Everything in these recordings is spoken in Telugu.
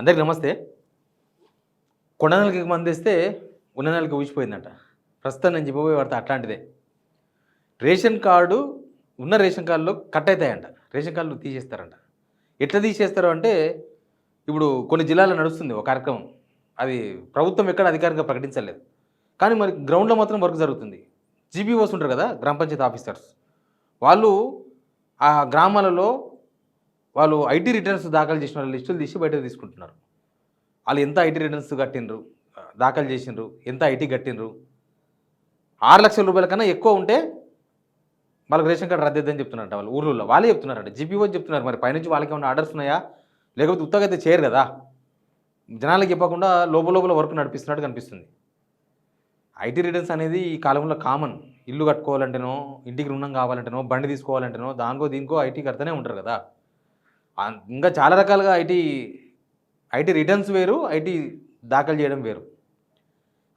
అందరికి నమస్తే. కొండ నెలకి మందేస్తే ఉన్న నెలకి ఊసిపోయిందంట. ప్రస్తుతం నేను చెప్పబోయే వార్త అట్లాంటిదే. రేషన్ కార్డు ఉన్న రేషన్ కార్డులో కట్ అవుతాయంట. రేషన్ కార్డులు తీసేస్తారంట. ఎట్లా తీసేస్తారు అంటే ఇప్పుడు కొన్ని జిల్లాల్లో నడుస్తుంది ఒక కార్యక్రమం. అది ప్రభుత్వం ఎక్కడ అధికారికంగా ప్రకటించలేదు. కానీ మరి గ్రౌండ్‌లో మాత్రం వర్క్ జరుగుతుంది. జీపీఓస్ ఉంటారు కదా! గ్రామ పంచాయతీ ఆఫీసర్స్. వాళ్ళు ఆ గ్రామాలలో వాళ్ళు ఐటీ రిటర్న్స్ దాఖలు చేసిన వాళ్ళ లిస్టులు తీసి బయటకు తీసుకుంటున్నారు. ఆళ్ళు ఎంత ఐటీ రిటర్న్స్ కట్టిండ్రు, దాఖలు చేసిండ్రు, ఎంత ఐటీ కట్టిండ్రు. 6,00,000 కన్నా ఎక్కువ ఉంటే వాళ్ళకి రేషన్ కార్డ్ రద్దేద్దని చెప్తున్నారంట వాళ్ళు ఊర్లలో. వాళ్ళే చెప్తున్నారంట. జీపీఓ చెప్తున్నారు. మరి పైనుంచి వాళ్ళకేమన్నా ఆర్డర్స్ ఉన్నాయా? లేకపోతే ఉత్తగా అయితే చేయరు కదా! జనాలకు చెప్పకుండా లోపల వర్క్ నడిపిస్తున్నట్టు కనిపిస్తుంది. ఐటీ రిటర్న్స్ అనేది ఈ కాలంలో కామన్. ఇల్లు కట్టుకోవాలంటేనో, ఇంటికి రుణం కావాలంటేనో, బండి తీసుకోవాలంటేనో దానికో దీనికో ఐటీ కడతనే ఉంటారు కదా! ఇంకా చాలా రకాలుగా ఐటీ రిటర్న్స్ వేరు, ఐటీ దాఖలు చేయడం వేరు.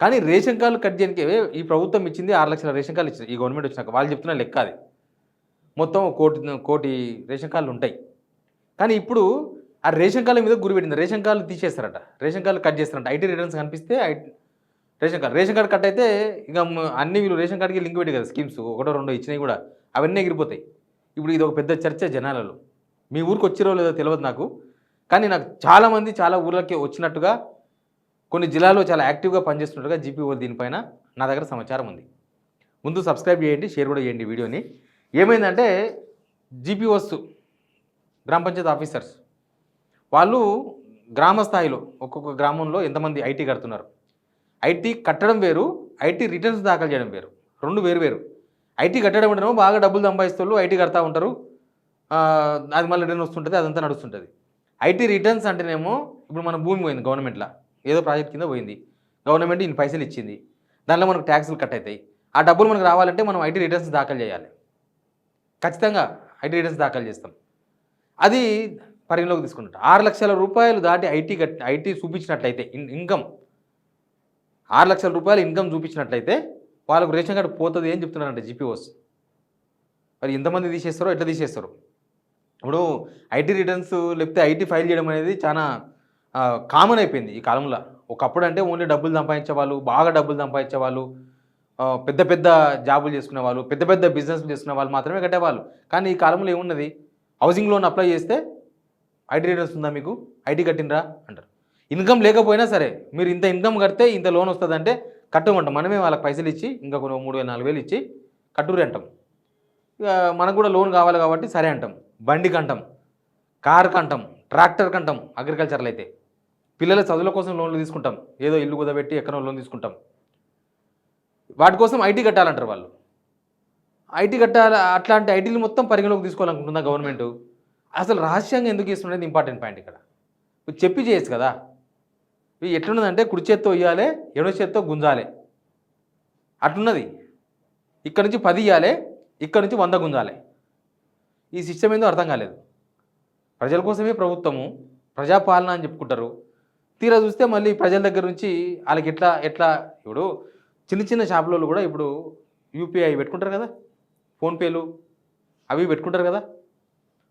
కానీ రేషన్ కార్డులు కట్ చేయడానికి ఈ ప్రభుత్వం ఇచ్చింది 6,00,000 రేషన్ కార్డులు ఇచ్చింది. ఈ గవర్నమెంట్ వచ్చినాక వాళ్ళు చెప్తున్న లెక్క అది. మొత్తం కోటి రేషన్ కార్డులు ఉంటాయి. కానీ ఇప్పుడు ఆ రేషన్ కార్డుల మీద గురిపెట్టింది. రేషన్ కార్డులు తీసేస్తారట. రేషన్ కార్డులు కట్ చేస్తారంట. ఐటీ రిటర్న్స్ కనిపిస్తే రేషన్ కార్డు కట్ అయితే ఇక అన్ని వీళ్ళు రేషన్ కార్డుకి లింక్ పెట్టి కదా స్కీమ్స్ ఒకటో రెండో ఇచ్చినవి కూడా అవన్నీ ఎగిరిపోతాయి. ఇప్పుడు ఇది ఒక పెద్ద చర్చ జనాలలో. మీ ఊరికి వచ్చిరో లేదో తెలియదు నాకు. కానీ నాకు చాలామంది చాలా ఊర్లకి వచ్చినట్టుగా కొన్ని జిల్లాల్లో చాలా యాక్టివ్గా పనిచేస్తున్నట్టుగా జీపీఓ దీనిపైన నా దగ్గర సమాచారం ఉంది. ముందు సబ్స్క్రైబ్ చేయండి, షేర్ కూడా చేయండి వీడియోని. ఏమైందంటే జీపీఓస్ గ్రామ పంచాయతీ ఆఫీసర్స్ వాళ్ళు గ్రామ స్థాయిలో ఒక్కొక్క గ్రామంలో ఎంతమంది ఐటీ కడుతున్నారు. ఐటీ కట్టడం వేరు, ఐటీ రిటర్న్స్ దాఖలు చేయడం వేరు. రెండు వేరు. ఐటీ కట్టడం అంటేనేమో బాగా డబ్బులు సంపాదిస్తారు, ఐటీ కడతా ఉంటారు. అది మళ్ళీ రిటర్న్ వస్తుంటుంది, అదంతా నడుస్తుంటుంది. ఐటీ రిటర్న్స్ అంటేనేమో ఇప్పుడు మన భూమి పోయింది గవర్నమెంట్లో, ఏదో ప్రాజెక్ట్ కింద పోయింది, గవర్నమెంట్ ఇన్ని పైసలు ఇచ్చింది, దాంట్లో మనకు ట్యాక్సులు కట్ అవుతాయి. ఆ డబ్బులు మనకు రావాలంటే మనం ఐటీ రిటర్న్స్ దాఖలు చేయాలి. ఖచ్చితంగా ఐటీ రిటర్న్స్ దాఖలు చేస్తాం. అది పరిగణలోకి తీసుకుంటాం. 6,00,000 దాటి ఐటీ చూపించినట్లయితే ఇన్కమ్ 6,00,000 ఇన్కమ్ చూపించినట్లయితే వాళ్ళకు రేషన్ కార్డు పోతుంది అని చెప్తున్నారంట జీపీఓస్. మరి ఎంతమంది తీసేస్తారో ఎట్లా తీసేస్తారు. ఇప్పుడు ఐటీ రిటర్న్స్ లేకపోతే ఐటీ ఫైల్ చేయడం అనేది చాలా కామన్ అయిపోయింది ఈ కాలంలో. ఒకప్పుడు అంటే ఓన్లీ డబ్బులు సంపాదించేవాళ్ళు, బాగా డబ్బులు సంపాదించేవాళ్ళు, పెద్ద జాబులు చేసుకునే వాళ్ళు, పెద్ద బిజినెస్లు చేసుకునే వాళ్ళు మాత్రమే కట్టేవాళ్ళు. కానీ ఈ కాలంలో ఏమున్నది, హౌసింగ్ లోన్ అప్లై చేస్తే ఐటీ రిటర్న్స్ ఉందా మీకు, ఐటీ కట్టినరా అంటారు. ఇన్కమ్ లేకపోయినా సరే మీరు ఇంత ఇన్కమ్ కడితే ఇంత లోన్ వస్తుందంటే కట్టమంటాం. మనమే వాళ్ళకి పైసలు ఇచ్చి ఇంకా కొన్ని 3,000-4,000 ఇచ్చి కట్టుర్రి అంటాం. ఇక మనకు కూడా లోన్ కావాలి కాబట్టి సరే అంటాం. బండికి అంటాం, కార్కి అంటాం, ట్రాక్టర్కి అంటాం. అగ్రికల్చర్లో అయితే పిల్లల చదువుల కోసం లోన్లు తీసుకుంటాం, ఏదో ఇల్లు కుదబెట్టి ఎక్కడో లోన్ తీసుకుంటాం. వాటి కోసం ఐటీ కట్టాలంటారు వాళ్ళు. ఐటీ కట్టాలి. అట్లాంటి ఐటీలు మొత్తం పరిగణలోకి తీసుకోవాలనుకుంటుందా గవర్నమెంట్? అసలు రహస్యంగా ఎందుకు ఇస్తున్నది ఇంపార్టెంట్ పాయింట్ ఇక్కడ. చెప్పి చేయొచ్చు కదా. ఇవి ఎట్లున్నదంటే కుడి చేత్తో ఇవ్వాలి, ఎడో చేత్తో గుంజాలి అట్లున్నది. ఇక్కడ నుంచి 10 ఇవ్వాలి, ఇక్కడ నుంచి 100 గుంజాలి. ఈ సిస్టమ్ ఏందో అర్థం కాలేదు. ప్రజల కోసమే ప్రభుత్వము, ప్రజాపాలన అని చెప్పుకుంటారు. తీరా చూస్తే మళ్ళీ ప్రజల దగ్గర నుంచి వాళ్ళకి ఎట్లా ఇప్పుడు చిన్న షాపులలో కూడా ఇప్పుడు యూపీఐ పెట్టుకుంటారు కదా, ఫోన్పేలు అవి పెట్టుకుంటారు కదా.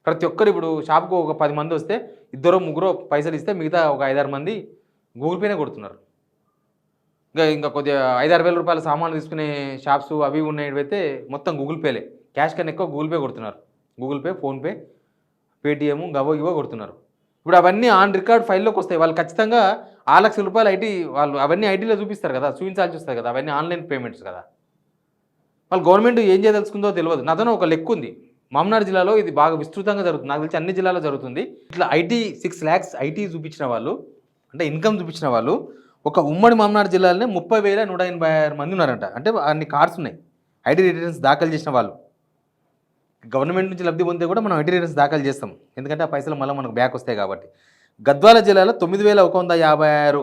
ప్రతి ఒక్కరు ఇప్పుడు షాప్కు ఒక 10 మంది వస్తే 2-3 పైసలు ఇస్తే మిగతా ఒక 5-6 మంది గూగుల్ పేనే కొడుతున్నారు. ఇంకా కొద్దిగా 5-6 వేల రూపాయల సామాన్లు తీసుకునే షాప్స్ అవి ఉన్నాయివైతే మొత్తం గూగుల్ పేలే. క్యాష్ కన్నా ఎక్కువ గూగుల్ పే కొడుతున్నారు. గూగుల్ పే, ఫోన్పే, పేటీఎం ఇవో కొడుతున్నారు. ఇప్పుడు అవన్నీ ఆన్ రికార్డ్ ఫైల్లోకి వస్తాయి. వాళ్ళు ఖచ్చితంగా 6,00,000 ఐటీ వాళ్ళు అవన్నీ ఐటీలో చూపిస్తారు కదా, చూపించాల్సి వస్తుంది కదా. అవన్నీ ఆన్లైన్ పేమెంట్స్ కదా. వాళ్ళు గవర్నమెంట్ ఏం చేయదలుచుకుందో తెలియదు. నాతో ఒక లెక్క ఉంది. మామనాడు జిల్లాలో ఇది బాగా విస్తృతంగా జరుగుతుంది. నాకు తెలిసి అన్ని జిల్లాలో జరుగుతుంది. ఇట్లా 6 lakhs ఐటీ చూపించిన వాళ్ళు, అంటే ఇన్కమ్ చూపించిన వాళ్ళు ఒక ఉమ్మడి మామనాడు జిల్లాలోనే 30,186 మంది ఉన్నారంట. అంటే అన్ని కార్డ్స్ ఉన్నాయి ఐటీ రిటర్న్స్ దాఖలు చేసిన వాళ్ళు. గవర్నమెంట్ నుంచి లబ్ధి పొందితే కూడా మనం ఐటీ రిటర్న్స్ దాఖలు చేస్తాం, ఎందుకంటే ఆ పైసలు మళ్ళీ మనకు బ్యాక్ వస్తాయి కాబట్టి. గద్వాల జిల్లాలో 9,156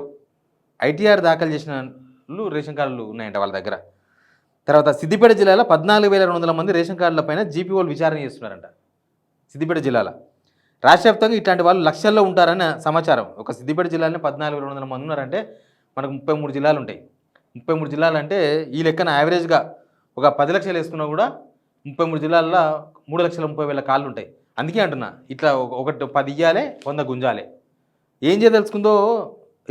ఐటీఆర్ దాఖలు చేసిన రేషన్ కార్డులు ఉన్నాయంట వాళ్ళ దగ్గర. తర్వాత సిద్దిపేట జిల్లాలో 14,200 మంది రేషన్ కార్డులపైన జీపీఓలు విచారణ చేస్తున్నారంట. సిద్దిపేట జిల్లాలో రాష్ట్ర వ్యాప్తంగా ఇట్లాంటి వాళ్ళు లక్షల్లో ఉంటారని సమాచారం. ఒక సిద్దిపేట జిల్లాలోనే 14,200 మంది ఉన్నారంటే మనకు 33 జిల్లాలు ఉంటాయి. 33 జిల్లాలు అంటే ఈ లెక్కన యావరేజ్గా ఒక 10 లక్షలు వేసుకున్నా కూడా 33 జిల్లాల్లో 3,30,000 కాళ్ళు ఉంటాయి. అందుకే అంటున్నా, ఇట్లా ఒకటి 10 ఇవ్వాలి, 100 గుంజాలి. ఏం చేయదలుచుకుందో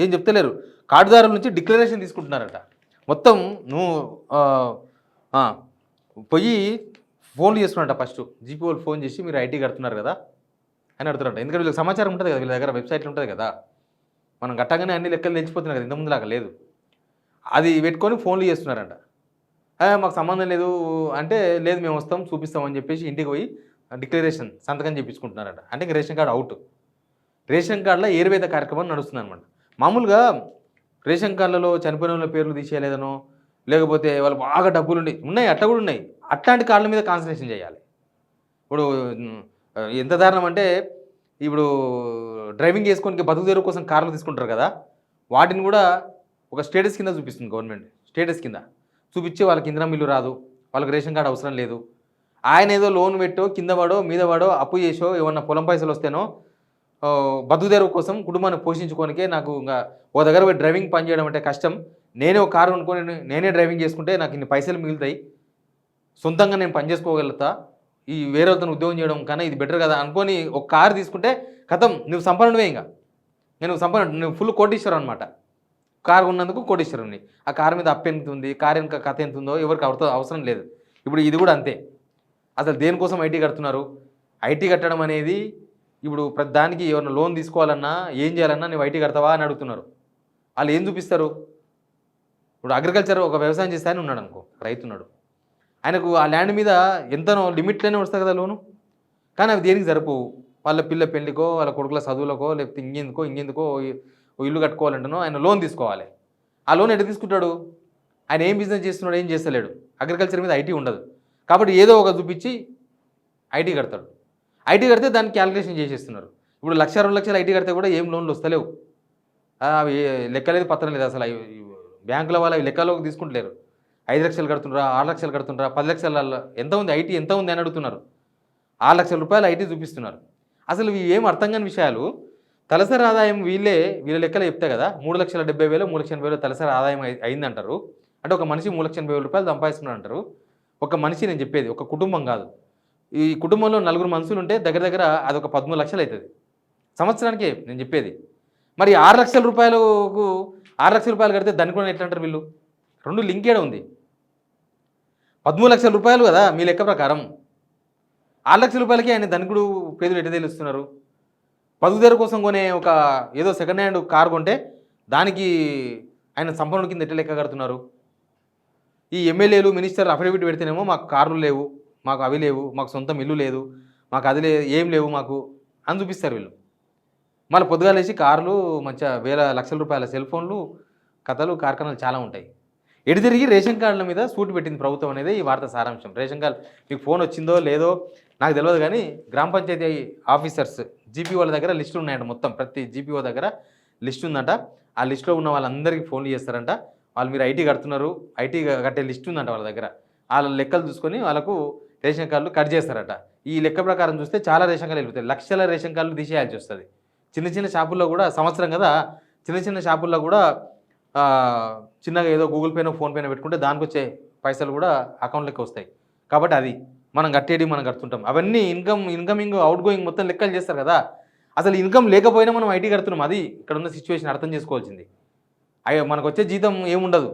ఏం చెప్తలేరు. కార్డుదారుల నుంచి డిక్లరేషన్ తీసుకుంటున్నారట. మొత్తం నువ్వు పోయి ఫోన్లు చేస్తున్నారట. ఫస్ట్ జీపీ వాళ్ళు ఫోన్ చేసి మీరు ఐటీ కడుతున్నారు కదా అని అడుగుతారట. ఎందుకంటే వీళ్ళకి సమాచారం ఉంటుంది కదా, వీళ్ళ దగ్గర వెబ్సైట్లు ఉంటుంది కదా, మనం కట్టగానే అన్ని లెక్కలు తెలిసిపోతున్నాయి కదా, ఇంతకుముందులాగా లేదు. అది పెట్టుకొని ఫోన్లు చేస్తున్నారంట. మాకు సంబంధం లేదు అంటే, లేదు మేము వస్తాం చూపిస్తామని చెప్పేసి ఇంటికి పోయి డిక్లరేషన్ సంతకం చేయించుకుంటున్నారట. అంటే ఇంక రేషన్ కార్డు అవుట్. రేషన్ కార్డులో ఏరువేత కార్యక్రమం నడుస్తుంది అనమాట. మామూలుగా రేషన్ కార్డులలో చనిపోయిన వాళ్ళ పేర్లు తీసేయలేదనో, లేకపోతే వాళ్ళు బాగా డబ్బులు ఉన్నాయి, అట్లా కూడా ఉన్నాయి. అట్లాంటి కార్డుల మీద కాన్సన్ట్రేషన్ చేయాలి. ఇప్పుడు ఎంత దారుణం అంటే, ఇప్పుడు డ్రైవింగ్ చేసుకోనికి బతుకు తెరువు కోసం కార్లు తీసుకుంటారు కదా, వాటిని కూడా ఒక స్టేటస్ కింద చూపిస్తుంది గవర్నమెంట్. స్టేటస్ కింద చూపించి వాళ్ళకి ఇంధనం బిల్లు రాదు, వాళ్ళకి రేషన్ కార్డు అవసరం లేదు. ఆయన ఏదో లోన్ పెట్టో కింద పడో మీద పడో అప్పు చేసో ఏమన్నా పొలం పైసలు వస్తేనో బతుకు తెరువు కోసం కుటుంబాన్ని పోషించుకోనికే నాకు ఇంకా ఓ దగ్గర పోయి డ్రైవింగ్ పని చేయడం అంటే కష్టం, నేనే ఒక కారు కొనుక్కొని నేనే డ్రైవింగ్ చేసుకుంటే నాకు ఇన్ని పైసలు మిగులుతాయి, సొంతంగా నేను పని చేసుకోగలుగుతా, ఈ వేరే వాళ్ళతో ఉద్యోగం చేయడం కన్నా ఇది బెటర్ కదా అనుకొని ఒక కారు తీసుకుంటే కథం, నువ్వు సంపన్నువే. ఇంకా నువ్వు ఫుల్ కోటీశ్వరం అనమాట. కారు ఉన్నందుకు కోటీశ్వరుని. ఆ కారు మీద అప్పు ఎంత ఉంది, కారు ఎంత కథ ఎంత ఉందో ఎవరికి అవసరం లేదు. ఇప్పుడు ఇది కూడా అంతే. అసలు దేనికోసం ఐటీ కడుతున్నారు? ఐటీ కట్టడం అనేది ఇప్పుడు ప్రతి దానికి ఎవరైనా లోన్ తీసుకోవాలన్నా ఏం చేయాలన్నా నువ్వు ఐటీ కడతావా అని అడుగుతున్నారు. వాళ్ళు ఏం చూపిస్తారు? ఇప్పుడు అగ్రికల్చర్ ఒక వ్యవసాయం చేస్తే ఆయన ఉన్నాడు అనుకో, రైతు ఉన్నాడు, ఆయనకు ఆ ల్యాండ్ మీద ఎంతనో లిమిట్లోనే వస్తుంది కదా లోను, కానీ అవి దేనికి సరిపోవు. వాళ్ళ పిల్ల పెళ్లికో, వాళ్ళ కొడుకుల చదువులకో, లేకపోతే ఇంకెందుకో ఇల్లు కట్టుకోవాలంటేనో ఆయన లోన్ తీసుకోవాలి. ఆ లోన్ ఎట్లా తీసుకుంటాడు? ఆయన ఏం బిజినెస్ చేస్తున్నాడు, ఏం చేస్తలేడు. అగ్రికల్చర్ మీద ఐటీ ఉండదు కాబట్టి ఏదో ఒక చూపించి ఐటీ కడతాడు. ఐటీ కడితే దానికి క్యాలిక్యులేషన్ చేసేస్తున్నారు. ఇప్పుడు 1,00,000 2 లక్షలు ఐటీ కడితే కూడా ఏం లోన్లు వస్తలేవు. అవి లెక్కలేదు, పత్రం లేదు. అసలు బ్యాంకుల వాళ్ళు అవి లెక్కలోకి తీసుకుంటలేరు. 5 లక్షలు కడుతుండ్రా, 6 లక్షలు కడుతుండ్రా, 10 లక్షల ఎంత ఉంది ఐటీ ఎంత ఉంది అని అడుగుతున్నారు. 6 లక్షల రూపాయలు ఐటీ చూపిస్తున్నారు. అసలు ఇవి ఏం అర్థం కాని విషయాలు. తలసరి ఆదాయం వీళ్ళ లెక్కలు చెప్తే కదా 3,70,000 3,80,000 తలసరి ఆదాయం అయిందంటారు. అంటే ఒక మనిషి 3,80,000 రూపాయలు సంపాదిస్తున్నాడు అంటారు. ఒక మనిషి, నేను చెప్పేది ఒక కుటుంబం కాదు. ఈ కుటుంబంలో 4 మనుషులు ఉంటే దగ్గర దగ్గర అదొక 13 లక్షలు అవుతుంది సంవత్సరానికే నేను చెప్పేది. మరి 6 లక్షల రూపాయలకు 6 లక్షల రూపాయలు కడితే దాన్ని కూడా ఎట్లా అంటారు వీళ్ళు? రెండు లింక్ ఏడ ఉంది? 13 లక్షల రూపాయలు కదా మీ లెక్క ప్రకారం. 6 లక్షల రూపాయలకి ఆయన ధనికుడు పేదలు ఎట్లా తెలుస్తున్నారు? బతుకుదెరువు కోసం కొనే ఒక ఏదో సెకండ్ హ్యాండ్ కారు కొంటే దానికి ఆయన సంపన్నుల కింద ఎట్లా లెక్క కడుతున్నారు? ఈ ఎమ్మెల్యేలు మినిస్టర్లు అఫిడవిట్ పెడితేనేమో మాకు కార్లు లేవు, మాకు అవి లేవు, మాకు సొంతం ఇల్లు లేదు, మాకు అది ఏం లేవు మాకు అని చూపిస్తారు వీళ్ళు. మళ్ళీ పొద్దుగాలేసి కార్లు, మంచిగా వేల లక్షల రూపాయల సెల్ ఫోన్లు, కథలు కార్ఖానాలు చాలా ఉంటాయి. ఎటు తిరిగి రేషన్ కార్డుల మీద సూటు పెట్టింది ప్రభుత్వం అనేది ఈ వార్త సారాంశం. రేషన్ కార్డు మీకు ఫోన్ వచ్చిందో లేదో నాకు తెలియదు, కానీ గ్రామ పంచాయతీ ఆఫీసర్స్ జీపీ వాళ్ళ దగ్గర లిస్టులు ఉన్నాయంట. మొత్తం ప్రతి జీపీఓ దగ్గర లిస్ట్ ఉందంట. ఆ లిస్టులో ఉన్న వాళ్ళందరికీ ఫోన్లు చేస్తారంట. వాళ్ళు మీరు ఐటీ కడుతున్నారు, ఐటీ కట్టే లిస్ట్ ఉందంట వాళ్ళ దగ్గర. వాళ్ళ లెక్కలు చూసుకొని వాళ్ళకు రేషన్ కార్డులు కట్ చేస్తారట. ఈ లెక్క ప్రకారం చూస్తే చాలా రేషన్ కార్డులు వెళ్తాయి. లక్షల రేషన్ కార్డులు తీసేయాల్సి వస్తుంది. చిన్న చిన్న షాపుల్లో కూడా సంవత్సరం కదా, చిన్న చిన్న షాపుల్లో కూడా చిన్నగా ఏదో గూగుల్ పేనో ఫోన్ పేనో పెట్టుకుంటే దానికి వచ్చే పైసలు కూడా అకౌంట్లోకి వస్తాయి. కాబట్టి అది మనం కట్టేది మనం కడుతుంటాం. అవన్నీ ఇన్కమింగ్ అవుట్ గోయింగ్ మొత్తం లెక్కలు చేస్తారు కదా. అసలు ఇన్కమ్ లేకపోయినా మనం ఐటీ కడుతున్నాం. అది ఇక్కడ ఉన్న సిచ్యువేషన్ అర్థం చేసుకోవాల్సింది. అయ్యో మనకు వచ్చే జీతం ఏముండదు,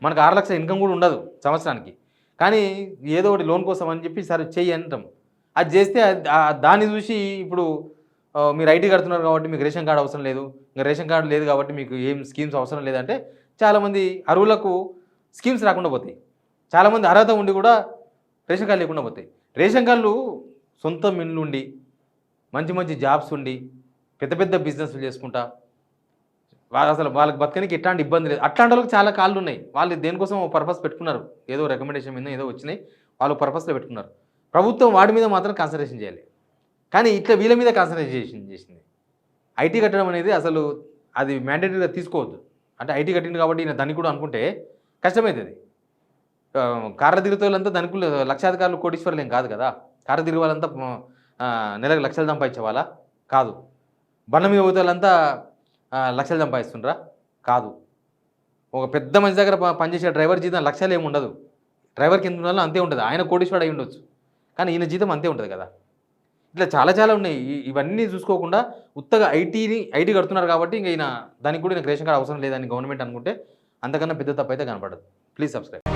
మనకు 6 లక్షల ఇన్కమ్ కూడా ఉండదు సంవత్సరానికి. కానీ ఏదో ఒకటి లోన్ కోసం అని చెప్పి సరే చెయ్యి అంటాం. అది చేస్తే దాన్ని చూసి ఇప్పుడు మీరు ఐటీ కడుతున్నారు కాబట్టి మీకు రేషన్ కార్డు అవసరం లేదు, ఇంకా రేషన్ కార్డు లేదు కాబట్టి మీకు ఏం స్కీమ్స్ అవసరం లేదంటే చాలామంది అర్హులకు స్కీమ్స్ రాకుండా పోతాయి. చాలామంది అర్హత ఉండి కూడా రేషన్ కార్డు లేకుండా పోతాయి. రేషన్ కార్డులు సొంత ఇల్లు ఉండి మంచి మంచి జాబ్స్ ఉండి పెద్ద పెద్ద బిజినెస్లు చేసుకుంటా అసలు వాళ్ళకి బతకనికి ఎట్లాంటి ఇబ్బంది లేదు. అట్లాంటి వాళ్ళకి చాలా కార్డులు ఉన్నాయి. వాళ్ళు దేనికోసం పర్పస్ పెట్టుకున్నారు, ఏదో రికమెండేషన్ మీద ఏదో వచ్చినాయి, వాళ్ళు పర్పస్లో పెట్టుకున్నారు. ప్రభుత్వం వాటి మీద మాత్రం కాన్సన్ట్రేషన్ చేయాలి. కానీ ఇట్లా వీళ్ళ మీద కాన్సన్ట్రేషన్ చేసింది. ఐటీ కట్టడం అనేది అసలు అది మ్యాండేటరీగా తీసుకోవద్దు. అంటే ఐటీ కట్టింది కాబట్టి ఈయన ధనికుడు అనుకుంటే కష్టమవుతుంది. కార్ల తిరిగే వాళ్ళంతా ధనికులు, లక్షాధికారులు, కోటీశ్వరులు ఏం కాదు కదా. కార్ల తిరిగే వాళ్ళంతా నెలకు లక్షలు సంపాదించే వాళ్ళ కాదు. బండ్ల మీద పోతే వాళ్ళంతా లక్షలు సంపాదిస్తుండ్రా కాదు. ఒక పెద్ద మనిషి దగ్గర పనిచేసే డ్రైవర్ జీతం లక్షలు ఏమి ఉండదు. డ్రైవర్కి ఎంత ఉండాలో అంతే ఉంటుంది. ఆయన కోటీశ్వరుడు అయి ఉండొచ్చు, కానీ ఈయన జీతం అంతే ఉంటుంది కదా. ఇట్లా చాలా చాలా ఉన్నాయి. ఇవన్నీ చూసుకోకుండా ఉత్తగా ఐటీ కడుతున్నారు కాబట్టి ఇంక దానికి కూడా ఈయనకు రేషన్ కార్డ్ అవసరం లేదని గవర్నమెంట్ అనుకుంటే అంతకన్నా పెద్ద తప్పు అయితే కనపడదు. Please subscribe.